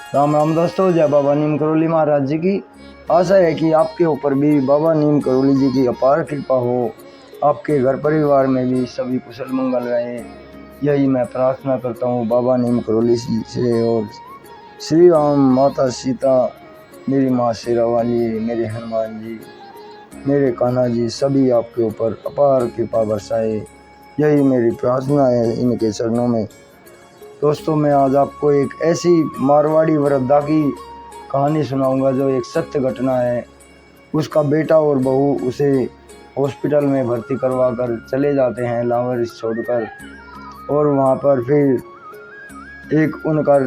राम राम दोस्तों, जय बाबा नीम करोली महाराज जी की। आशा है कि आपके ऊपर भी बाबा नीम करोली जी की अपार कृपा हो, आपके घर परिवार में भी सभी कुशल मंगल रहे, यही मैं प्रार्थना करता हूँ बाबा नीम करोली जी से। और श्री राम, माता सीता, मेरी माँ शेरा वाली, मेरे हनुमान जी, मेरे कान्हा जी, सभी आपके ऊपर अपार कृपा बरसाए, यही मेरी प्रार्थना है इनके चरणों में। दोस्तों, मैं आज आपको एक ऐसी मारवाड़ी वृद्धा की कहानी सुनाऊंगा जो एक सत्य घटना है। उसका बेटा और बहू उसे हॉस्पिटल में भर्ती करवा कर चले जाते हैं लावारिस छोड़कर, और वहाँ पर फिर एक उनका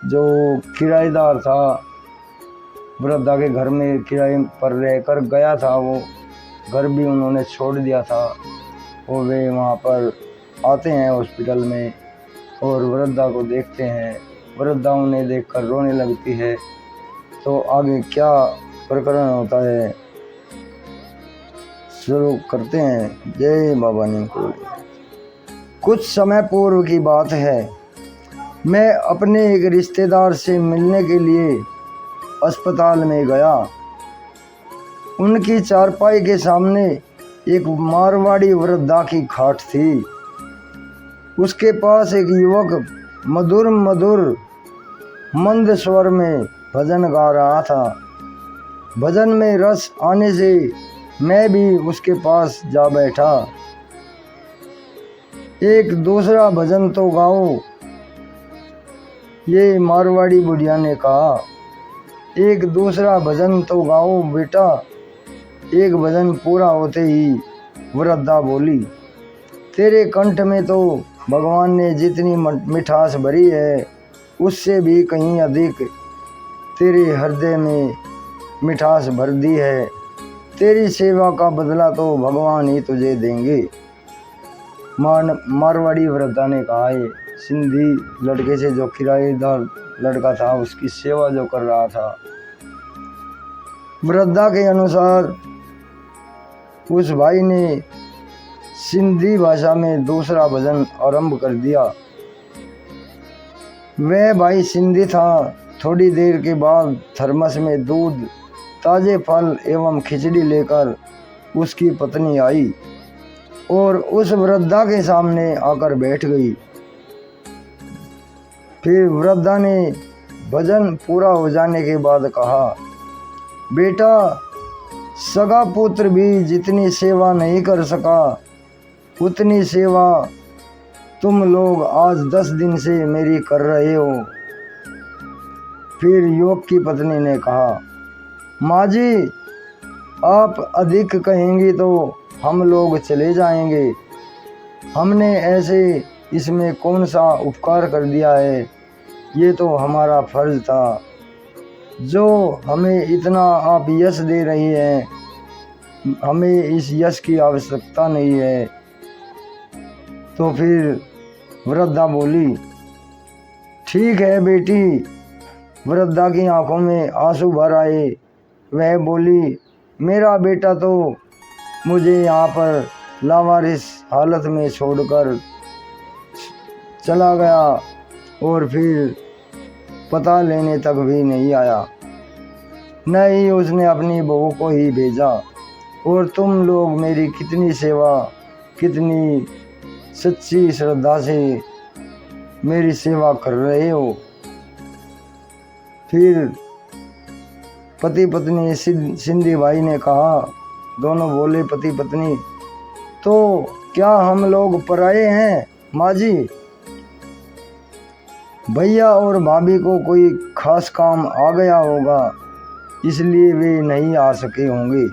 जो किराएदार था, वृद्धा के घर में किराए पर रहकर गया था, वो घर भी उन्होंने छोड़ दिया था। और वे वहाँ पर आते हैं हॉस्पिटल में और वृद्धा को देखते हैं। वृद्धा उन्हें देखकर रोने लगती है। तो आगे क्या प्रकरण होता है, शुरू करते हैं। जय बाबा नीम करोली। कुछ समय पूर्व की बात है, मैं अपने एक रिश्तेदार से मिलने के लिए अस्पताल में गया। उनकी चारपाई के सामने एक मारवाड़ी वृद्धा की खाट थी। उसके पास एक युवक मधुर मधुर मंद स्वर में भजन गा रहा था। भजन में रस आने से मैं भी उसके पास जा बैठा। एक दूसरा भजन तो गाओ, ये मारवाड़ी बुढ़िया ने कहा। एक दूसरा भजन तो गाओ बेटा। एक भजन पूरा होते ही वृद्धा बोली, तेरे कंठ में तो भगवान ने जितनी मिठास भरी है, उससे भी कहीं अधिक तेरे हृदय में मिठास भर दी है। तेरी सेवा का बदला तो भगवान ही तुझे देंगे। मारवाड़ी वृद्धा ने कहा। ये सिंधी लड़के से, जो किराएदार लड़का था, उसकी सेवा जो कर रहा था। वृद्धा के अनुसार उस भाई ने सिंधी भाषा में दूसरा भजन आरंभ कर दिया। वह भाई सिंधी था। थोड़ी देर के बाद थर्मस में दूध, ताजे फल एवं खिचड़ी लेकर उसकी पत्नी आई और उस वृद्धा के सामने आकर बैठ गई। फिर वृद्धा ने भजन पूरा हो जाने के बाद कहा, बेटा, सगा पुत्र भी जितनी सेवा नहीं कर सका, उतनी सेवा तुम लोग आज 10 दिन से मेरी कर रहे हो। फिर युवक की पत्नी ने कहा, माँ जी, आप अधिक कहेंगी तो हम लोग चले जाएंगे। हमने ऐसे इसमें कौन सा उपकार कर दिया है, ये तो हमारा फर्ज था। जो हमें इतना आप यश दे रही हैं, हमें इस यश की आवश्यकता नहीं है। तो फिर वृद्धा बोली, ठीक है बेटी। वृद्धा की आंखों में आंसू भर आए। वह बोली, मेरा बेटा तो मुझे यहाँ पर लावारिस हालत में छोड़कर चला गया और फिर पता लेने तक भी नहीं आया। न ही उसने अपनी बहू को ही भेजा। और तुम लोग मेरी कितनी सेवा, कितनी सच्ची श्रद्धा से मेरी सेवा कर रहे हो। फिर पति पत्नी सिंधी भाई ने कहा, दोनों बोले पति पत्नी, तो क्या हम लोग पराये हैं माँ जी? भैया और भाभी को कोई खास काम आ गया होगा, इसलिए वे नहीं आ सके होंगे।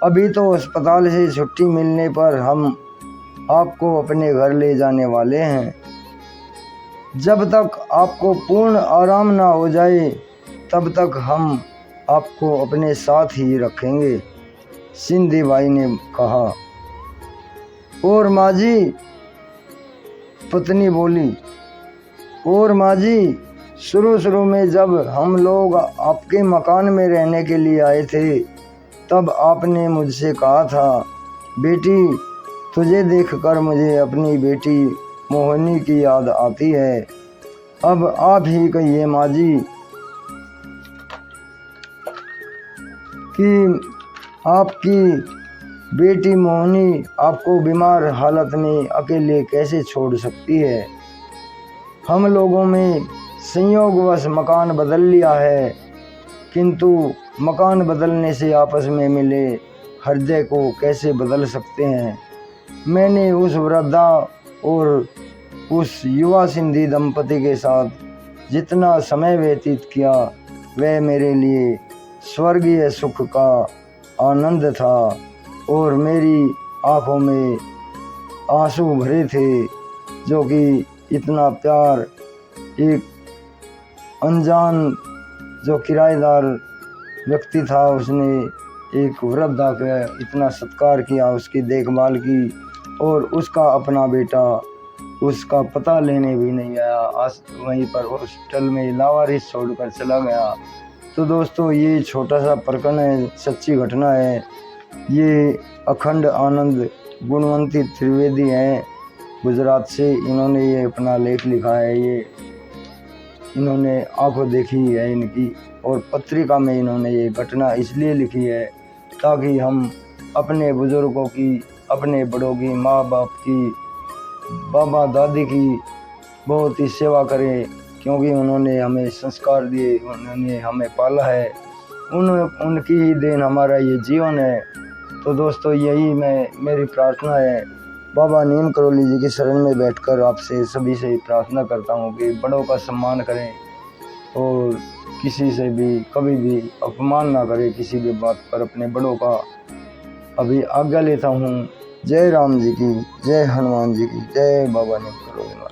अभी तो अस्पताल से छुट्टी मिलने पर हम आपको अपने घर ले जाने वाले हैं। जब तक आपको पूर्ण आराम ना हो जाए, तब तक हम आपको अपने साथ ही रखेंगे, सिंधी भाई ने कहा। और माँ जी, पत्नी बोली, और माँ जी, शुरू में जब हम लोग आपके मकान में रहने के लिए आए थे, तब आपने मुझसे कहा था, बेटी, तुझे देखकर मुझे अपनी बेटी मोहिनी की याद आती है। अब आप ही कहिए माँ जी कि आपकी बेटी मोहिनी आपको बीमार हालत में अकेले कैसे छोड़ सकती है। हम लोगों में संयोगवश मकान बदल लिया है, किंतु मकान बदलने से आपस में मिले हृदय को कैसे बदल सकते हैं। मैंने उस वृद्धा और उस युवा सिंधी दंपति के साथ जितना समय व्यतीत किया वह मेरे लिए स्वर्गीय सुख का आनंद था और मेरी आँखों में आंसू भरे थे, जो कि इतना प्यार एक अनजान जो किराएदार व्यक्ति था उसने एक वृद्धा का इतना सत्कार किया, उसकी देखभाल की और उसका अपना बेटा उसका पता लेने भी नहीं आया, वहीं पर हॉस्पिटल में लावारिस छोड़कर चला गया। तो दोस्तों ये छोटा सा प्रकरण है, सच्ची घटना है। ये अखंड आनंद गुणवंती त्रिवेदी हैं गुजरात से, इन्होंने ये अपना लेख लिखा है। ये इन्होंने आंखों देखी है इनकी, और पत्रिका में इन्होंने ये घटना इसलिए लिखी है ताकि हम अपने बुजुर्गों की, अपने बड़ों की, माँ बाप की, बाबा दादी की बहुत ही सेवा करें, क्योंकि उन्होंने हमें संस्कार दिए, उन्होंने हमें पाला है, उनकी ही देन हमारा ये जीवन है। तो दोस्तों यही मेरी प्रार्थना है। बाबा नीम करोली जी की शरण में बैठकर आपसे सभी से प्रार्थना करता हूँ कि बड़ों का सम्मान करें और किसी से भी कभी भी अपमान ना करें, किसी भी बात पर अपने बड़ों का अभी आज्ञा लेता हूँ। जय राम जी की, जय हनुमान जी की, जय बाबा नीम करोली।